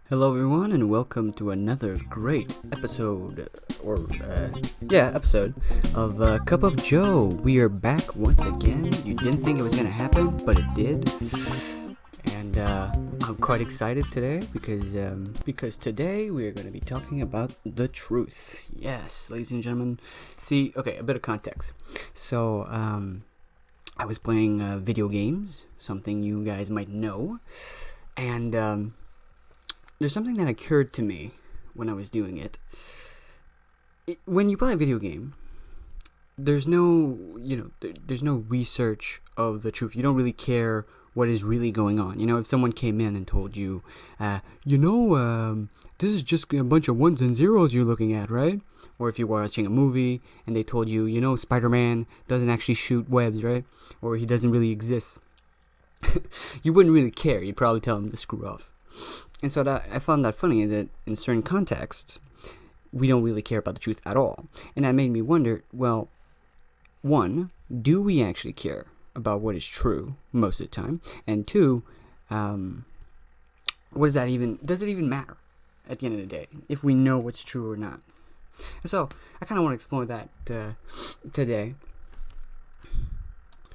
Hello, everyone, and welcome to another great episode, episode of Cup of Joe. We are back once again. You didn't think it was going to happen, but it did. And I'm quite excited today because today we are going to be talking about the truth. Yes, ladies and gentlemen. See, okay, a bit of context. So, I was playing video games, something you guys might know, and there's something that occurred to me when I was doing it. When you play a video game, there's no research of the truth. You don't really care what is really going on. You know, if someone came in and told you, this is just a bunch of ones and zeros you're looking at, right? Or if you're watching a movie and they told you, Spider-Man doesn't actually shoot webs, right? Or he doesn't really exist. You wouldn't really care. You'd probably tell him to screw off. And so I found that funny that in certain contexts, we don't really care about the truth at all. And that made me wonder, well, one, do we actually care about what is true most of the time? And two, does it even matter at the end of the day if we know what's true or not? And so I kind of want to explore that today.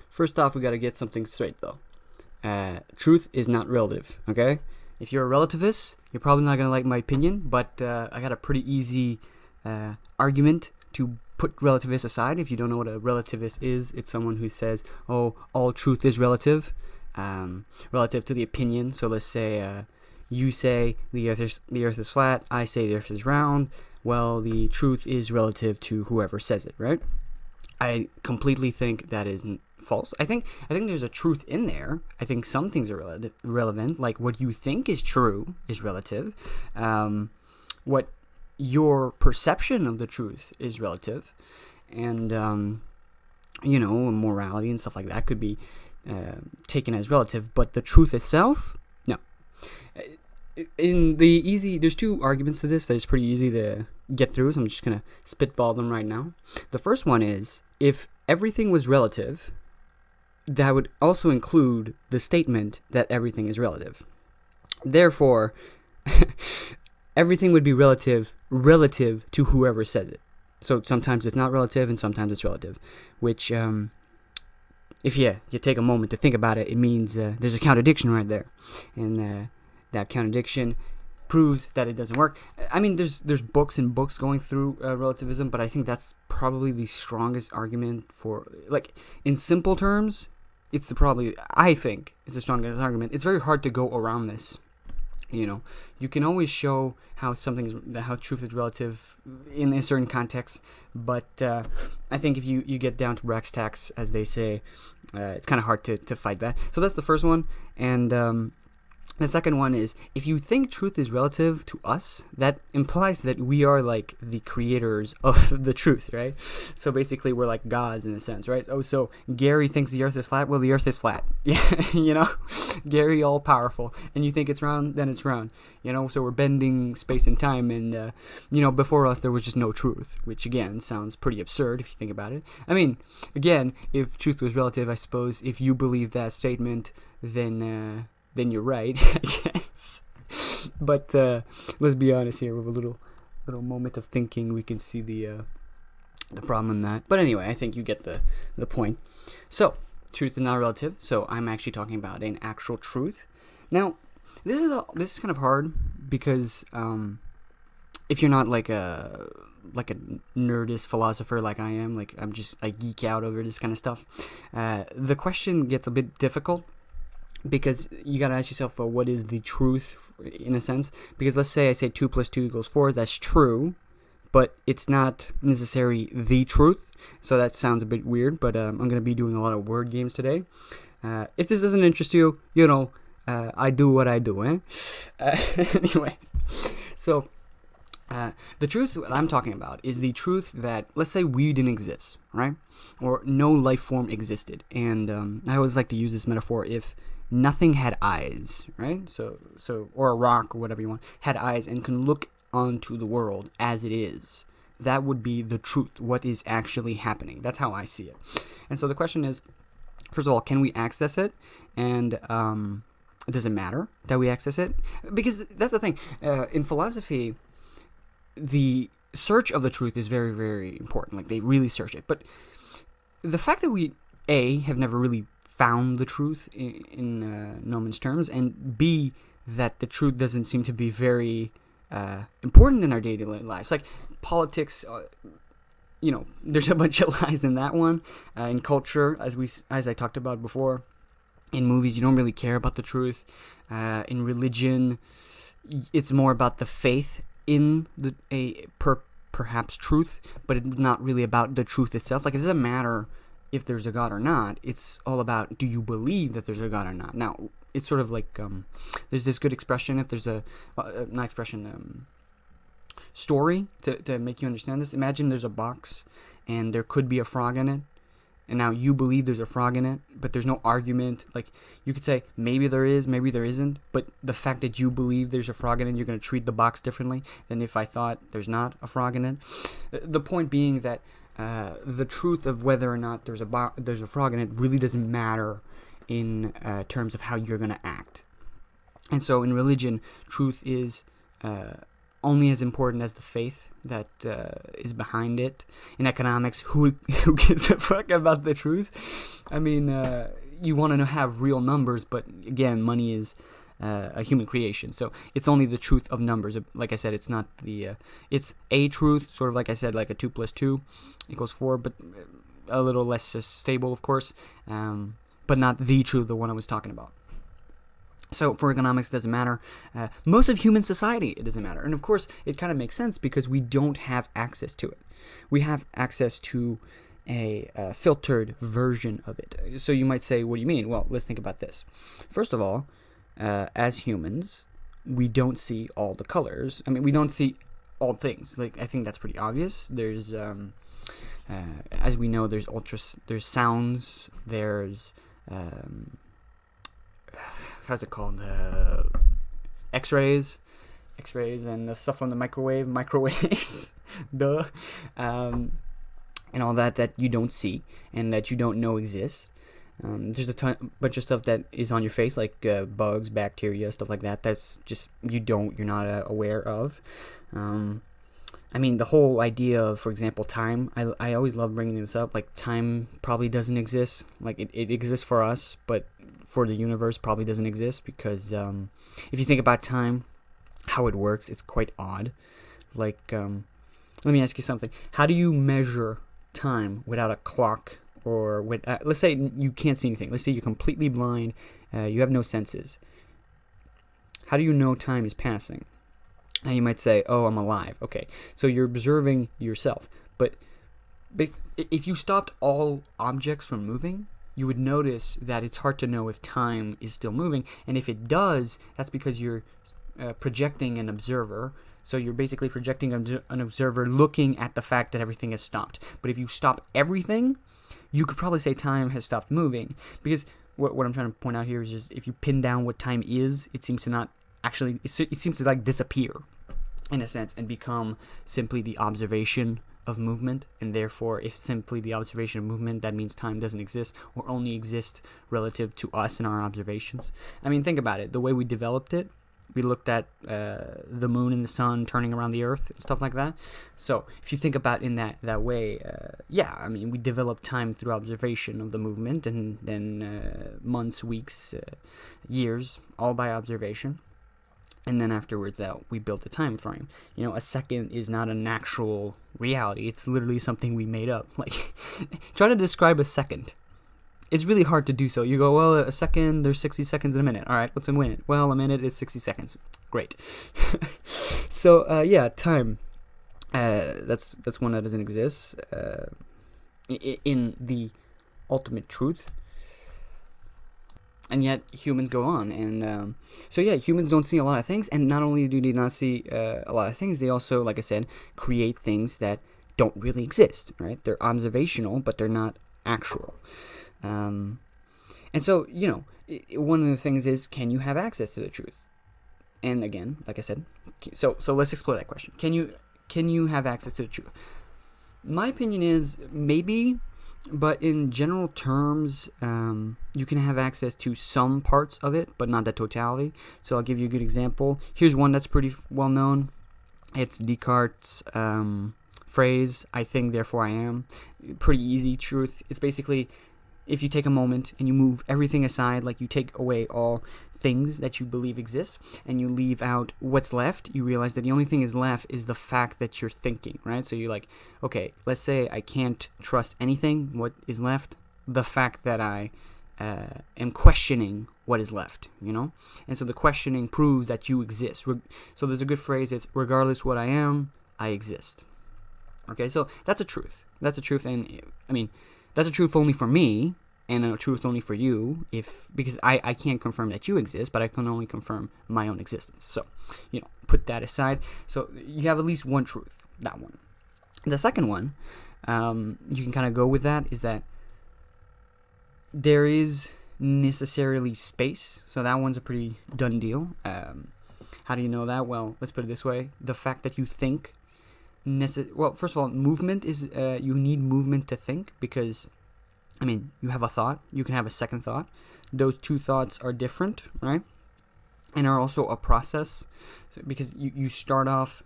First off, we got to get something straight, though. Truth is not relative, okay? If you're a relativist, you're probably not going to like my opinion, but I got a pretty easy argument to put relativists aside. If you don't know what a relativist is, it's someone who says, all truth is relative, relative to the opinion. So let's say you say the earth is flat, I say the earth is round. Well, the truth is relative to whoever says it, right? I completely think that is false. I think there's a truth in there. I think some things are relevant, like what you think is true is relative. What your perception of the truth is relative, and morality and stuff like that could be taken as relative. But the truth itself, no. There's two arguments to this that is pretty easy to get through. So I'm just gonna spitball them right now. The first one is, if everything was relative, that would also include the statement that everything is relative. Therefore, everything would be relative to whoever says it. So sometimes it's not relative and sometimes it's relative, which, if you take a moment to think about it, it means there's a contradiction right there. And that contradiction proves that it doesn't work. I mean, there's books and books going through relativism, but I think that's probably the strongest argument for, like, in simple terms, I think it's the strongest argument. It's very hard to go around this. You can always show how truth is relative in a certain context, but I think if you get down to brass tacks, as they say, it's kind of hard to fight that. So that's the first one, and the second one is, if you think truth is relative to us, that implies that we are like the creators of the truth, right? So basically we're like gods in a sense, right? Oh, so Gary thinks the earth is flat. Well, the earth is flat. Yeah, Gary all powerful. And you think it's round, then it's round. So we're bending space and time, and before us there was just no truth, which again sounds pretty absurd if you think about it. I mean, again, if truth was relative, I suppose if you believe that statement, then you're right, I guess. But let's be honest here. With a little moment of thinking, we can see the problem in that. But anyway, I think you get the point. So, truth is not relative. So I'm actually talking about an actual truth. Now, this is kind of hard because if you're not like a nerdist philosopher like I am, like I geek out over this kind of stuff, the question gets a bit difficult. Because you gotta ask yourself, well, what is the truth in a sense? Because let's say I say 2 + 2 = 4, that's true, but it's not necessarily the truth. So that sounds a bit weird, but I'm gonna be doing a lot of word games today. If this doesn't interest you, I do what I do, eh? Anyway, so the truth that I'm talking about is the truth that, let's say we didn't exist, right? Or no life form existed. And I always like to use this metaphor: if nothing had eyes, right? So or a rock or whatever you want had eyes and can look onto the world as it is, that would be the truth, what is actually happening. That's how I see it. And so the question is, first of all, can we access it? And does it matter that we access it? Because that's the thing. In philosophy, the search of the truth is very, very important. Like, they really search it. But the fact that we, A, have never really found the truth in Noman's terms, and B, that the truth doesn't seem to be very important in our daily lives. Like, politics, there's a bunch of lies in that one. In culture, as I talked about before, in movies, you don't really care about the truth. In religion, it's more about the faith in perhaps truth, but it's not really about the truth itself. Like, it doesn't matter if there's a God or not. It's all about, do you believe that there's a God or not? Now, it's sort of like, there's this good expression, if there's story to make you understand this. Imagine there's a box and there could be a frog in it, and now you believe there's a frog in it, but there's no argument. Like, you could say, maybe there is, maybe there isn't, but the fact that you believe there's a frog in it, you're going to treat the box differently than if I thought there's not a frog in it. The point being that the truth of whether or not there's a frog in it really doesn't matter in terms of how you're going to act. And so in religion, truth is only as important as the faith that is behind it. In economics, who gives a fuck about the truth? I mean, you want to have real numbers, but again, money is a human creation, so it's only the truth of numbers. Like I said, it's not it's a truth, sort of like I said, like a 2 + 2 = 4, but a little less stable, of course, but not the truth, the one I was talking about. So for economics, it doesn't matter. Most of human society, it doesn't matter. And of course, it kind of makes sense because we don't have access to it. We have access to a filtered version of it. So you might say, what do you mean? Well, let's think about this. First of all, as humans, we don't see all the colors. I mean, we don't see all things. Like, I think that's pretty obvious. There's, as we know, there's sounds, there's, how's it called? X-rays, and the stuff from the microwaves, duh, and all that you don't see and that you don't know exists. There's a bunch of stuff that is on your face, like bugs, bacteria, stuff like that. That's just you're not aware of. I mean, the whole idea of, for example, time. I always love bringing this up. Like, time probably doesn't exist. Like, it exists for us, but for the universe probably doesn't exist, because if you think about time, how it works, it's quite odd. Like, let me ask you something. How do you measure time without a clock? Or with, let's say you can't see anything. Let's say you're completely blind. You have no senses. How do you know time is passing? Now you might say, oh, I'm alive. Okay, so you're observing yourself. But if you stopped all objects from moving, you would notice that it's hard to know if time is still moving. And if it does, that's because you're projecting an observer. So you're basically projecting an observer looking at the fact that everything has stopped. But if you stop everything, you could probably say time has stopped moving, because what I'm trying to point out here is just, if you pin down what time is, it seems to not actually, it seems to like disappear in a sense and become simply the observation of movement. And therefore, if simply the observation of movement, that means time doesn't exist, or only exists relative to us and our observations. I mean, think about it. The way we developed it, we looked at the moon and the sun turning around the earth and stuff like that. So if you think about in that way, yeah, I mean, we developed time through observation of the movement, and then months, weeks, years, all by observation. And then afterwards, we built a time frame. You know, a second is not an actual reality. It's literally something we made up. Like, try to describe a second. It's really hard to do so. You go, well, a second, there's 60 seconds in a minute. All right, what's a minute? Well, a minute is 60 seconds. Great. So, yeah, time. That's one that doesn't exist in the ultimate truth. And yet, humans go on. And so, yeah, humans don't see a lot of things. And not only do they not see a lot of things, they also, like I said, create things that don't really exist, right? They're observational, but they're not actual. And so, you know, one of the things is, can you have access to the truth? And again, like I said, so let's explore that question. Can you have access to the truth? My opinion is maybe, But in general terms, you can have access to some parts of it, but not the totality. So I'll give you a good example. Here's one that's pretty well known. It's Descartes' phrase, "I think, therefore I am." Pretty easy truth. It's basically, if you take a moment and you move everything aside, like you take away all things that you believe exist and you leave out what's left, you realize that the only thing is left is the fact that you're thinking, right? So you're like, okay, let's say I can't trust anything. What is left? The fact that I am questioning what is left, you know? And so the questioning proves that you exist. So there's a good phrase, it's regardless what I am, I exist. Okay, so that's a truth. That's a truth, and I mean, that's a truth only for me, and a truth only for you, because I can't confirm that you exist, but I can only confirm my own existence. So, put that aside. So you have at least one truth, that one. The second one, you can kind of go with that, is that there is necessarily space. So that one's a pretty done deal. How do you know that? Well, let's put it this way. The fact that you think, well, first of all, movement is, you need movement to think, because you have a thought, you can have a second thought. Those two thoughts are different, right? And are also a process. So because you start off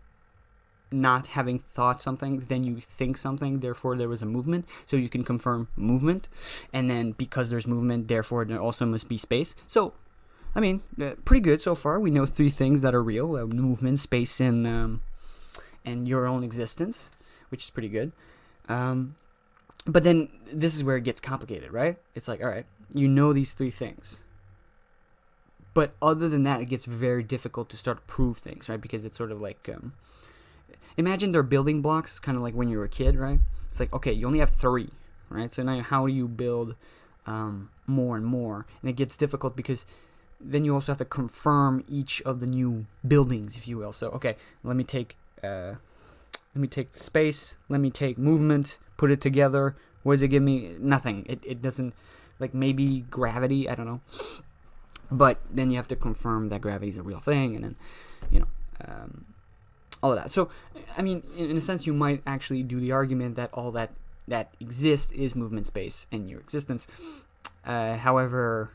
not having thought something, then you think something, therefore there was a movement. So you can confirm movement. And then because there's movement, therefore there also must be space. So, pretty good so far. We know three things that are real: movement, space, and your own existence, which is pretty good. But then this is where it gets complicated, right? It's like, all right, you know these three things. But other than that, it gets very difficult to start to prove things, right? Because it's sort of like, imagine they're building blocks, kind of like when you were a kid, right? It's like, okay, you only have three, right? So now how do you build more and more? And it gets difficult because then you also have to confirm each of the new buildings, if you will. So, okay, let me take space, let me take movement, put it together. What does it give me? Nothing. It doesn't, like maybe gravity, I don't know. But then you have to confirm that gravity is a real thing, and then, all of that. So, in a sense, you might actually do the argument that all that exists is movement, space, and your existence. However,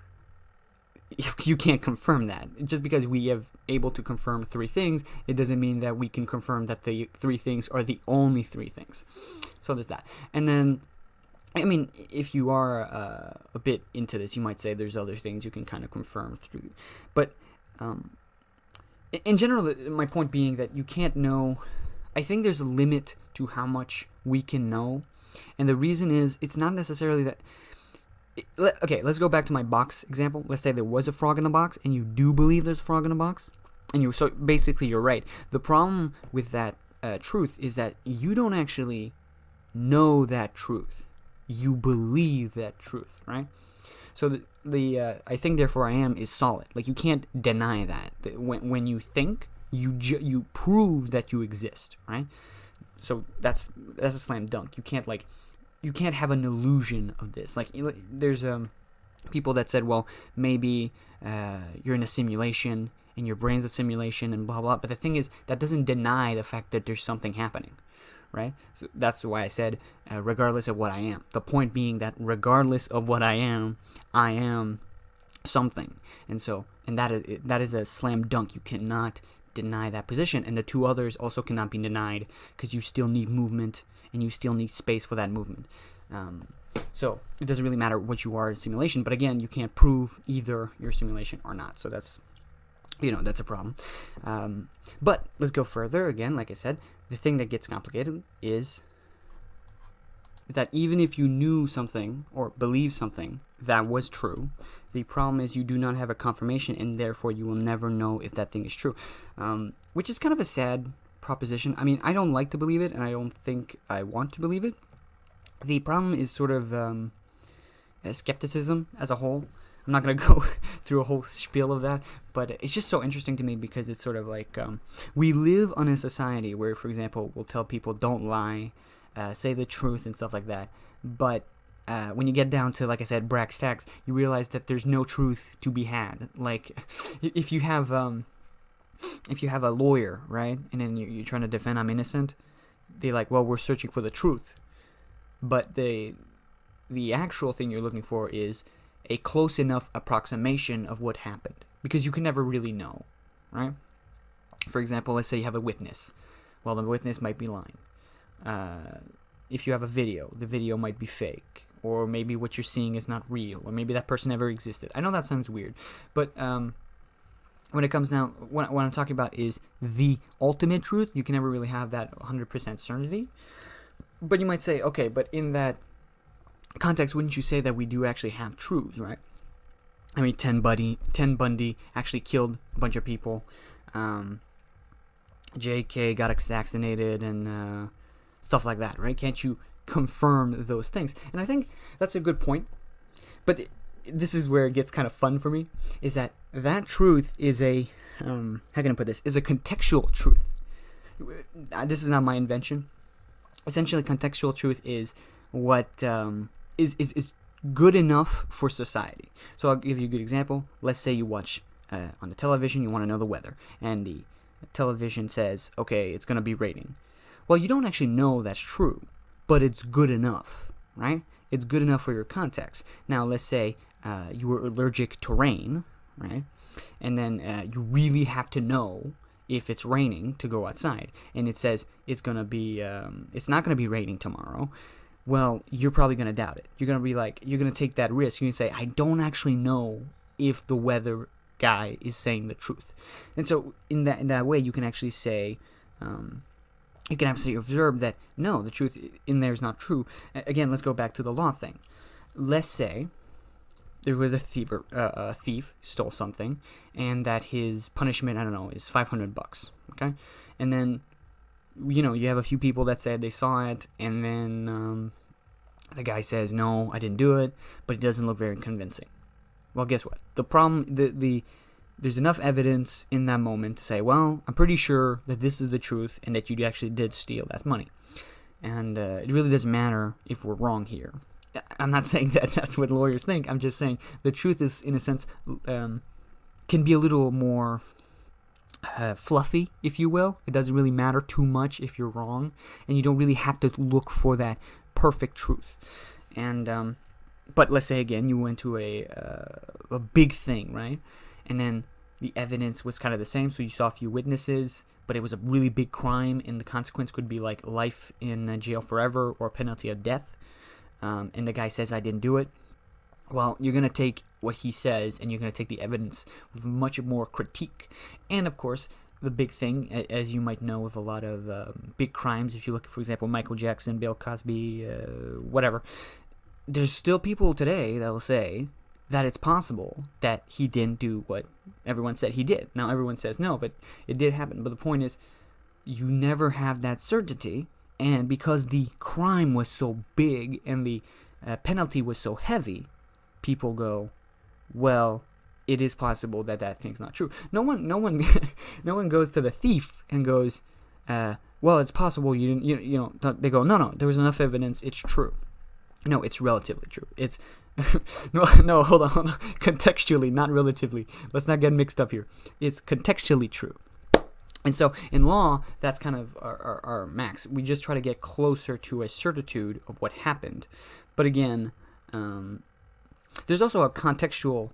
you can't confirm that. Just because we have able to confirm three things, it doesn't mean that we can confirm that the three things are the only three things. So there's that. And then, if you are a bit into this, you might say there's other things you can kind of confirm through. But in general, my point being that you can't know. I think there's a limit to how much we can know. And the reason is, it's not necessarily that. Okay, let's go back to my box example. Let's say there was a frog in a box, and you do believe there's a frog in a box, and so basically you're right. The problem with that truth is that you don't actually know that truth. You believe that truth, right? So the I think, therefore I am is solid. Like, you can't deny that. When you think, you prove that you exist, right? So that's a slam dunk. You can't have an illusion of this. Like, there's people that said, well, maybe you're in a simulation and your brain's a simulation and blah blah. But the thing is, that doesn't deny the fact that there's something happening, right? So that's why I said regardless of what I am. The point being that regardless of what I am something, and that is a slam dunk. You cannot deny that position, and the two others also cannot be denied, because you still need movement and you still need space for that movement. So it doesn't really matter what you are in simulation, but again, you can't prove either your simulation or not. So that's a problem. But let's go further. Again, like I said, the thing that gets complicated is that even if you knew something or believe something that was true, the problem is you do not have a confirmation, and therefore you will never know if that thing is true, which is kind of a sad proposition. I don't like to believe it, and I don't think I want to believe it. The problem is sort of skepticism as a whole. I'm not going to go through a whole spiel of that, but it's just so interesting to me, because it's sort of like we live on a society where, for example, we'll tell people don't lie, say the truth and stuff like that. But when you get down to, like I said, brass tacks, you realize that there's no truth to be had. Like, if you have a lawyer, right, and then you're trying to defend I'm innocent, they're like, well, we're searching for the truth. But the actual thing you're looking for is a close enough approximation of what happened, because you can never really know, right? For example, let's say you have a witness. Well, the witness might be lying. If you have a video, the video might be fake, or maybe what you're seeing is not real, or maybe that person never existed. I know that sounds weird, but when it comes down, what I'm talking about is the ultimate truth. You can never really have that 100% certainty. But you might say, okay, but in that context, wouldn't you say that we do actually have truths, right? I mean, Ted Bundy actually killed a bunch of people. JK got assassinated and stuff like that, right? Can't you confirm those things? And I think that's a good point. But this is where it gets kind of fun for me, is that truth is a, how can I put this, is a contextual truth. This is not my invention. Essentially, contextual truth is what is good enough for society. So I'll give you a good example. Let's say you watch on the television, you want to know the weather, and the television says, okay, it's going to be raining. Well, you don't actually know that's true, but it's good enough, right? It's good enough for your context. Now, let's say you were allergic to rain, right? And then you really have to know if it's raining to go outside, and it says it's gonna be, it's not gonna be raining tomorrow. Well, you're probably gonna doubt it. You're gonna be like, you're gonna take that risk. You're gonna say, I don't actually know if the weather guy is saying the truth. And so, in that way, you can actually say, you can absolutely observe that no, the truth in there is not true. Again, let's go back to the law thing. Let's say there was a thief stole something, and that his punishment, I don't know, is $500. Okay, and then you have a few people that said they saw it, and then the guy says, no, I didn't do it, but it doesn't look very convincing. Well, guess what? The problem, there's enough evidence in that moment to say, well, I'm pretty sure that this is the truth and that you actually did steal that money. And it really doesn't matter if we're wrong here. I'm not saying that that's what lawyers think. I'm just saying the truth is, in a sense, can be a little more fluffy, if you will. It doesn't really matter too much if you're wrong, and you don't really have to look for that perfect truth. And but let's say again you went to a big thing, right? And then the evidence was kind of the same, so you saw a few witnesses, but it was a really big crime, and the consequence could be like life in jail forever or a penalty of death. And the guy says, I didn't do it. Well, you're going to take what he says, and you're going to take the evidence with much more critique. And, of course, the big thing, as you might know with a lot of big crimes, if you look, for example, Michael Jackson, Bill Cosby, whatever, there's still people today that will say that it's possible that he didn't do what everyone said he did. Now, everyone says no, but it did happen. But the point is, you never have that certainty. And because the crime was so big and the penalty was so heavy, people go, well, it is possible that that thing's not true. No one, no one goes to the thief and goes, well, it's possible you didn't. They go, no, there was enough evidence. It's true. No, it's relatively true. It's no, hold on. Contextually, not relatively. Let's not get mixed up here. It's contextually true. And so, in law, that's kind of our max. We just try to get closer to a certitude of what happened. But again, there's also a contextual.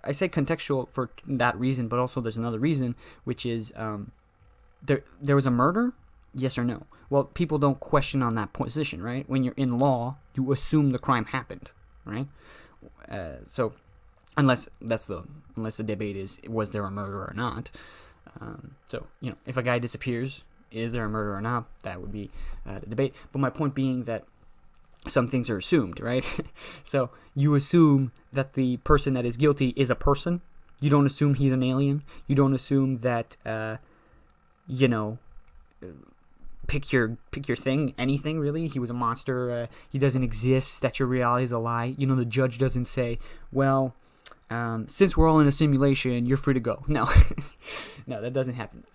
I say contextual for that reason, but also there's another reason, which is there was a murder, yes or no? Well, people don't question on that position, right? When you're in law, you assume the crime happened, right? So, unless the debate is, was there a murder or not? So, if a guy disappears, is there a murder or not? That would be the debate. But my point being that some things are assumed, right? So you assume that the person that is guilty is a person. You don't assume he's an alien. You don't assume that, pick your thing, anything really. He was a monster. He doesn't exist. That your reality is a lie. The judge doesn't say, well, since we're all in a simulation, you're free to go. No, no, that doesn't happen.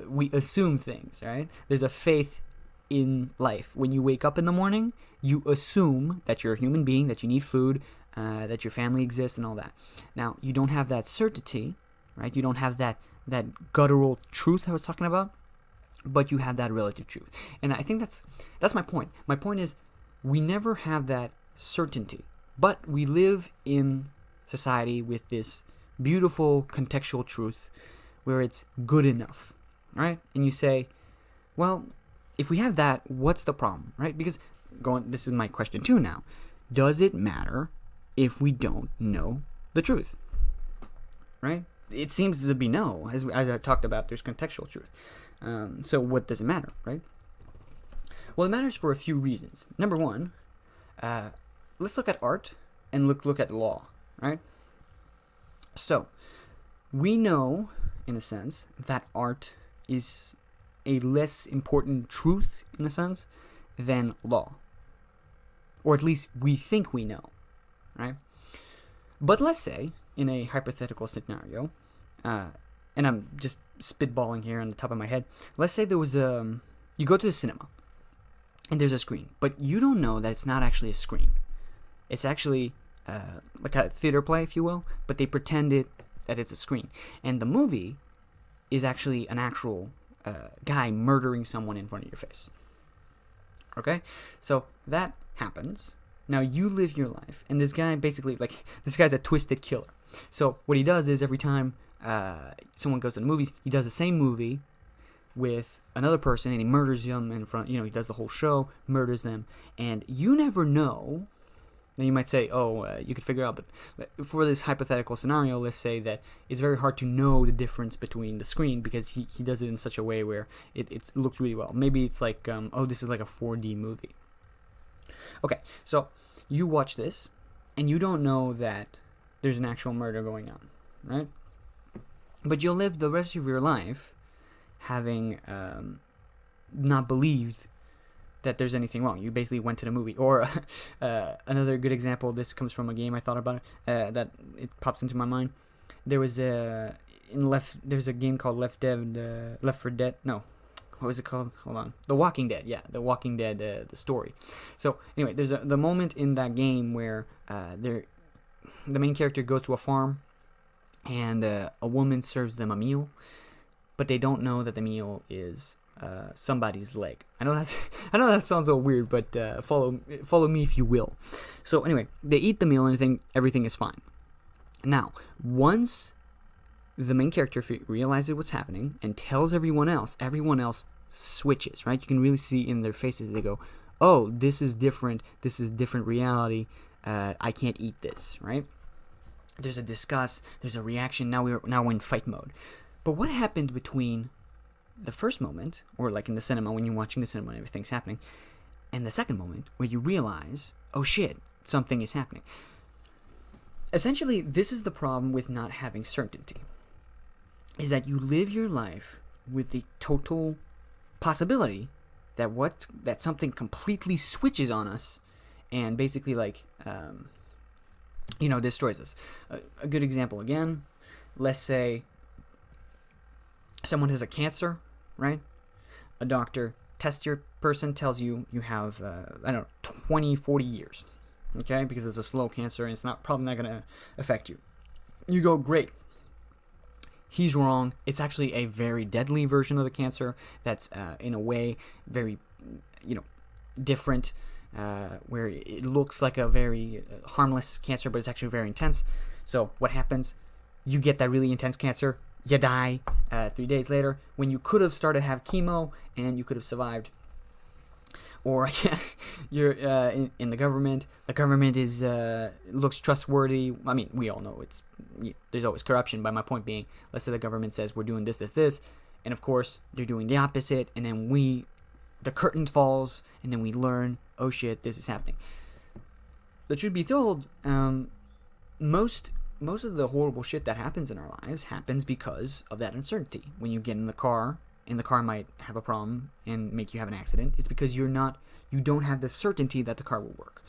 We assume things, right? There's a faith in life. When you wake up in the morning, you assume that you're a human being, that you need food, that your family exists, and all that. Now, you don't have that certainty, right? You don't have that guttural truth I was talking about, but you have that relative truth. And I think that's my point. My point is, we never have that certainty. But we live in society with this beautiful contextual truth where it's good enough, right? And you say, well, if we have that, what's the problem, right? Because this is my question too now. Does it matter if we don't know the truth, right? It seems to be no. As I talked about, there's contextual truth. So what does it matter, right? Well, it matters for a few reasons. Number one, let's look at art and look at law, right? So we know, in a sense, that art is a less important truth, in a sense, than law. Or at least we think we know, right? But let's say, in a hypothetical scenario, and I'm just spitballing here on the top of my head, let's say there was you go to the cinema, and there's a screen, but you don't know that it's not actually a screen. It's actually like a theater play, if you will, but they pretend that it's a screen. And the movie is actually an actual guy murdering someone in front of your face. Okay? So that happens. Now you live your life, and this guy basically, this guy's a twisted killer. So what he does is every time someone goes to the movies, he does the same movie with another person, and he murders them in front, he does the whole show, murders them, and you never know. Now you might say, you could figure out, but for this hypothetical scenario, let's say that it's very hard to know the difference between the screen because he does it in such a way where it looks really well. Maybe it's like, this is like a 4D movie. Okay, so you watch this, and you don't know that there's an actual murder going on, right? But you'll live the rest of your life having not believed that there's anything wrong. You basically went to the movie. Or another good example, this comes from a game I thought about that it pops into my mind. There's a game called Left 4 Dead. No, what was it called? Hold on. The Walking Dead. Yeah, The Walking Dead, the story. So anyway, there's the moment in that game where the main character goes to a farm, and a woman serves them a meal, but they don't know that the meal is somebody's leg. I know that sounds a little weird, but follow me if you will. So anyway, they eat the meal and everything is fine. Now, once the main character realizes what's happening and tells everyone else switches, right? You can really see in their faces, they go, oh, this is different reality, I can't eat this, right? There's a disgust, there's a reaction, now we're in fight mode. But what happened between the first moment, or like in the cinema, when you're watching the cinema and everything's happening, and the second moment where you realize, oh shit, something is happening? Essentially, this is the problem with not having certainty, is that you live your life with the total possibility that something completely switches on us and basically destroys us. A good example again, let's say someone has a cancer, right? A doctor tests your person, tells you have 20, 40 years, okay? Because it's a slow cancer and it's probably not going to affect you. You go, great. He's wrong. It's actually a very deadly version of the cancer that's in a way very, different, where it looks like a very harmless cancer, but it's actually very intense. So what happens? You get that really intense cancer. You die 3 days later when you could have started to have chemo and you could have survived. Or you're in the government. The government looks trustworthy. I mean, we all know there's always corruption. But my point being, let's say the government says we're doing this, and of course they're doing the opposite. And then the curtain falls, and then we learn, oh shit, this is happening. The truth be told, most of the horrible shit that happens in our lives happens because of that uncertainty. When you get in the car, and the car might have a problem and make you have an accident, it's because you don't have the certainty that the car will work.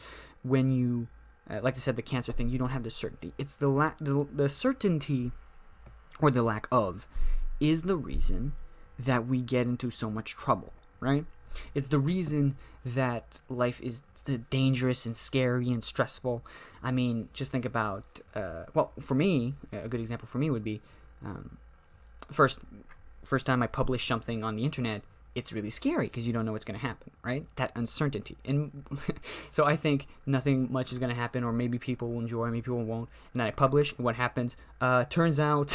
When you, like I said, the cancer thing, you don't have the certainty. It's the certainty, or the lack of, is the reason that we get into so much trouble, right? It's the reason that life is dangerous and scary and stressful. I mean, just think about, for me, a good example for me would be, first time I published something on the internet, it's really scary because you don't know what's going to happen, right? That uncertainty. And so I think nothing much is going to happen, or maybe people will enjoy, maybe people won't. And then I publish, and what happens? Turns out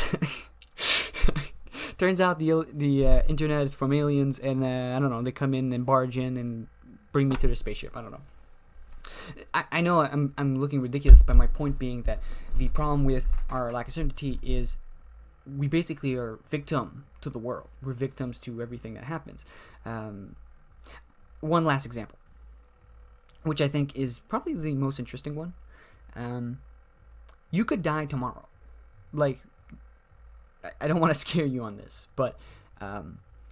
the internet is from aliens, and I don't know, they come in and barge in and bring me to the spaceship. I don't know. I know I'm looking ridiculous, but my point being that the problem with our lack of certainty is we basically are victim to the world. We're victims to everything that happens. One last example, which I think is probably the most interesting one. You could die tomorrow. Like, I don't want to scare you on this, but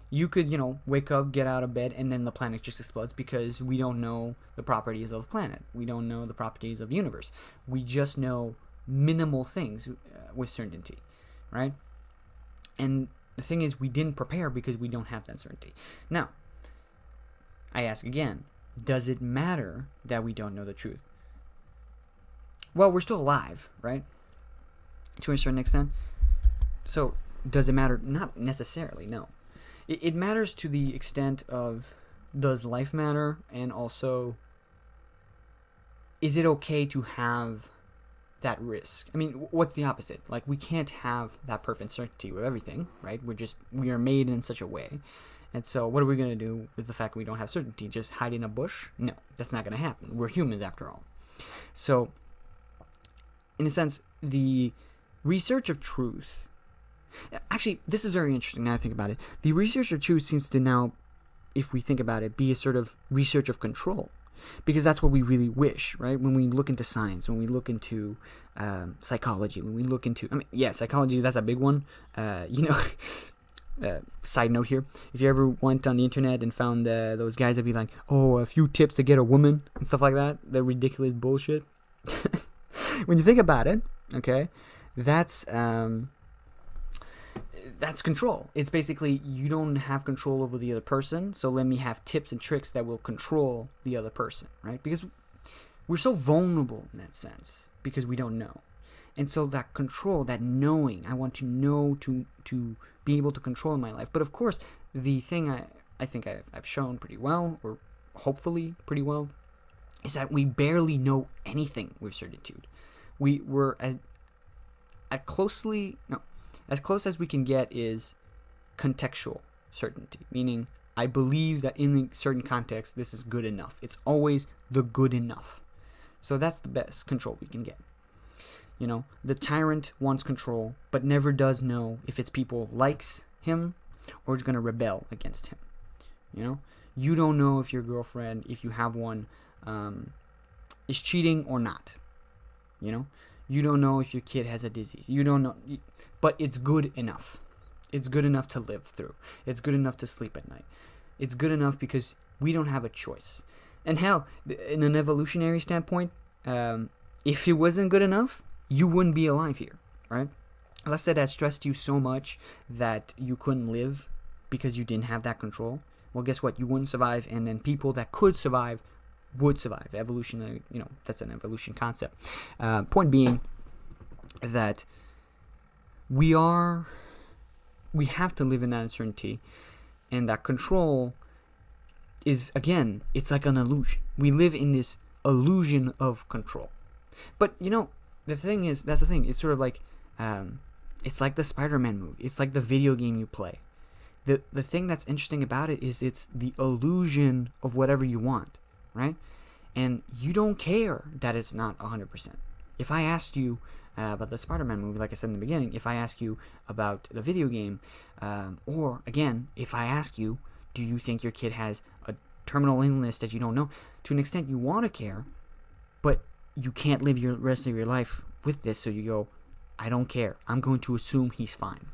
you could, wake up, get out of bed, and then the planet just explodes because we don't know the properties of the planet. We don't know the properties of the universe. We just know minimal things with certainty, right? And the thing is, we didn't prepare because we don't have that certainty. Now, I ask again, does it matter that we don't know the truth? Well, we're still alive, right? To a certain extent. So, does it matter? Not necessarily, no. It matters to the extent of, does life matter? And also, is it okay to have that risk? I mean, what's the opposite? Like, we can't have that perfect certainty with everything, right? We are made in such a way. And so what are we going to do with the fact that we don't have certainty? Just hide in a bush? No, that's not going to happen. We're humans after all. So, in a sense, the research of truth, actually, this is very interesting now I think about it. The research of truth seems to now, if we think about it, be a sort of research of control. Because that's what we really wish, right? When we look into science, when we look into psychology, when we look into, psychology, that's a big one. Side note here, if you ever went on the internet and found those guys that be like, a few tips to get a woman and stuff like that, the ridiculous bullshit. When you think about it, okay, that's control. It's basically, you don't have control over the other person, so let me have tips and tricks that will control the other person, right? Because we're so vulnerable in that sense, because we don't know. And so that control, that knowing, I want to know to be able to control my life. But of course, the thing I think I've shown pretty well, or hopefully pretty well, is that we barely know anything with certitude. We're as close as we can get is contextual certainty, meaning I believe that in a certain context, this is good enough. It's always the good enough. So that's the best control we can get. The tyrant wants control, but never does know if its people likes him or is going to rebel against him. You don't know if your girlfriend, if you have one, is cheating or not. You don't know if your kid has a disease. You don't know, but it's good enough. It's good enough to live through. It's good enough to sleep at night. It's good enough because we don't have a choice. And hell, in an evolutionary standpoint, if it wasn't good enough, you wouldn't be alive here, right? Let's say that stressed you so much that you couldn't live because you didn't have that control. Well, guess what? You wouldn't survive, and then people that could survive would survive. Evolution, that's an evolution concept. Point being that we have to live in that uncertainty, and that control is, again, it's like an illusion. We live in this illusion of control. But, the thing is, that's the thing. It's sort of like, it's like the Spider-Man movie. It's like the video game you play. The thing that's interesting about it is it's the illusion of whatever you want, right? And you don't care that it's not 100%. If I asked you about the Spider-Man movie, like I said in the beginning, if I ask you about the video game, or, again, if I ask you, do you think your kid has a terminal illness that you don't know? To an extent, you want to care, but you can't live your rest of your life with this, so you go, I don't care. I'm going to assume he's fine,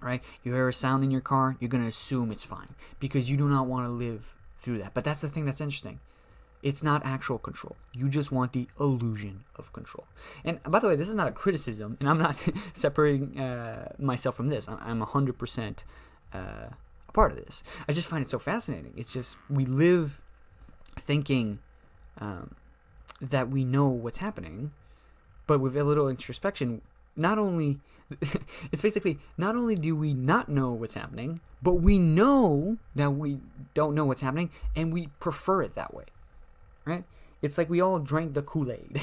right? You hear a sound in your car, you're going to assume it's fine because you do not want to live through that. But that's the thing that's interesting. It's not actual control. You just want the illusion of control. And by the way, this is not a criticism, and I'm not separating myself from this. I'm 100% a part of this. I just find it so fascinating. It's just we live thinking that we know what's happening, but with a little introspection, not only it's basically not only do we not know what's happening, but we know that we don't know what's happening, and we prefer it that way, right? It's like we all drank the Kool-Aid.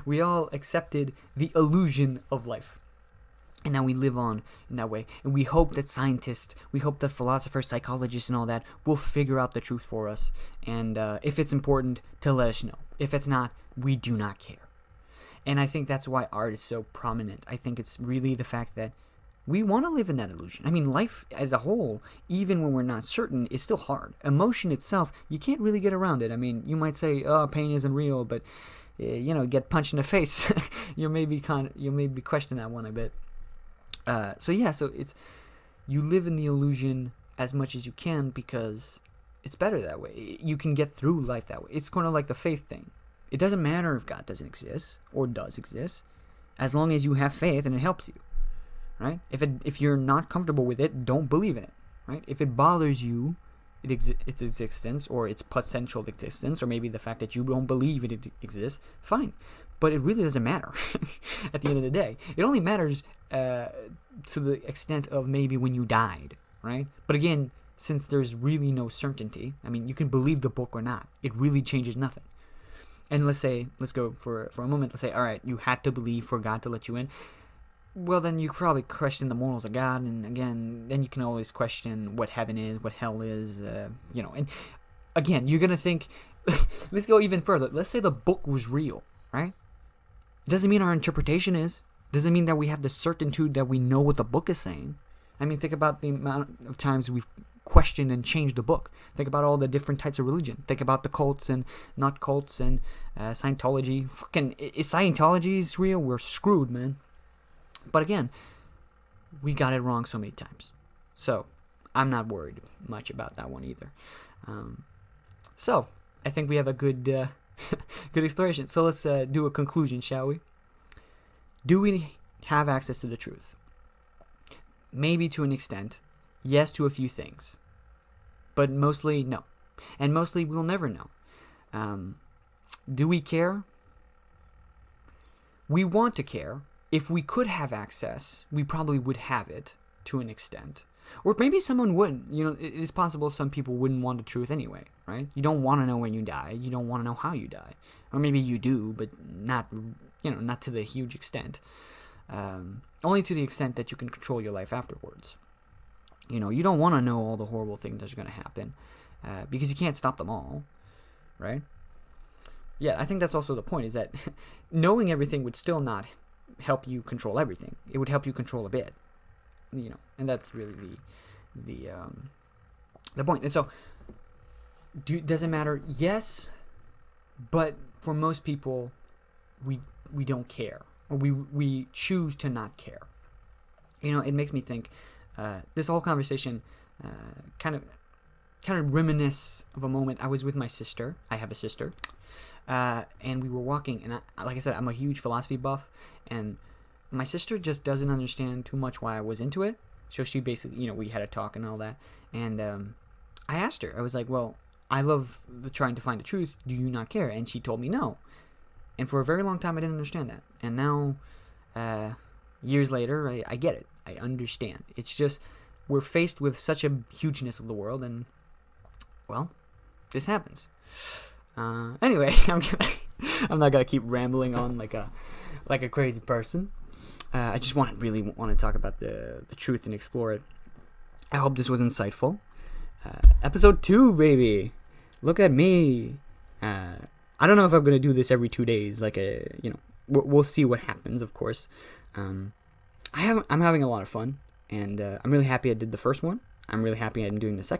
We all accepted the illusion of life. And now we live on in that way. And we hope that scientists, we hope that philosophers, psychologists, and all that will figure out the truth for us. And if it's important, to let us know. If it's not, we do not care. And I think that's why art is so prominent. I think it's really the fact that we want to live in that illusion. I mean, life as a whole, even when we're not certain, is still hard. Emotion itself, you can't really get around it. I mean, you might say, "Oh, pain isn't real," but get punched in the face, you may be questioning that one a bit. So it's you live in the illusion as much as you can because it's better that way. You can get through life that way. It's kind of like the faith thing. It doesn't matter if God doesn't exist or does exist, as long as you have faith and it helps you. Right? If you're not comfortable with it, don't believe in it. Right? If it bothers you, its existence or its potential existence, or maybe the fact that you don't believe it exists, fine. But it really doesn't matter at the end of the day. It only matters to the extent of maybe when you died, right? But again, since there's really no certainty, I mean, you can believe the book or not. It really changes nothing. And let's go for a moment. Let's say, all right, you had to believe for God to let you in. Well, then you probably question the morals of God, and again, then you can always question what heaven is, what hell is, And again, you're gonna think. Let's go even further. Let's say the book was real, right? It doesn't mean our interpretation is. Doesn't mean that we have the certitude that we know what the book is saying. I mean, think about the amount of times we've questioned and changed the book. Think about all the different types of religion. Think about the cults and not cults and Scientology. If Scientology is real, we're screwed, man. But again, we got it wrong so many times. So I'm not worried much about that one either. So I think we have a good good exploration. So let's do a conclusion, shall we? Do we have access to the truth? Maybe to an extent. Yes to a few things. But mostly no. And mostly we'll never know. Do we care? We want to care. If we could have access, we probably would have it to an extent. Or maybe someone wouldn't. It is possible some people wouldn't want the truth anyway, right? You don't want to know when you die. You don't want to know how you die. Or maybe you do, but not to the huge extent. Only to the extent that you can control your life afterwards. You don't want to know all the horrible things that are going to happen because you can't stop them all, right? Yeah, I think that's also the point, is that knowing everything would still not help you control everything. It would help you control a bit, and that's really the point. And so, does it matter? Yes, but for most people, we don't care, or we choose to not care. It makes me think. This whole conversation kind of reminisce of a moment I was with my sister. I have a sister. And we were walking, and like I said, I'm a huge philosophy buff, and my sister just doesn't understand too much why I was into it. So she basically, we had a talk and all that, and I asked her, I was like, well, I love trying to find the truth. Do you not care? And she told me no. And for a very long time, I didn't understand that. And now, years later, I get it. I understand. It's just, we're faced with such a hugeness of the world, and, well, this happens. Anyway, I'm not gonna keep rambling on like a crazy person. I just really want to talk about the truth and explore it. I hope this was insightful. Episode 2, baby. Look at me. I don't know if I'm gonna do this every 2 days. We'll see what happens. Of course. I'm having a lot of fun, and I'm really happy I did the first one. I'm really happy I'm doing the second.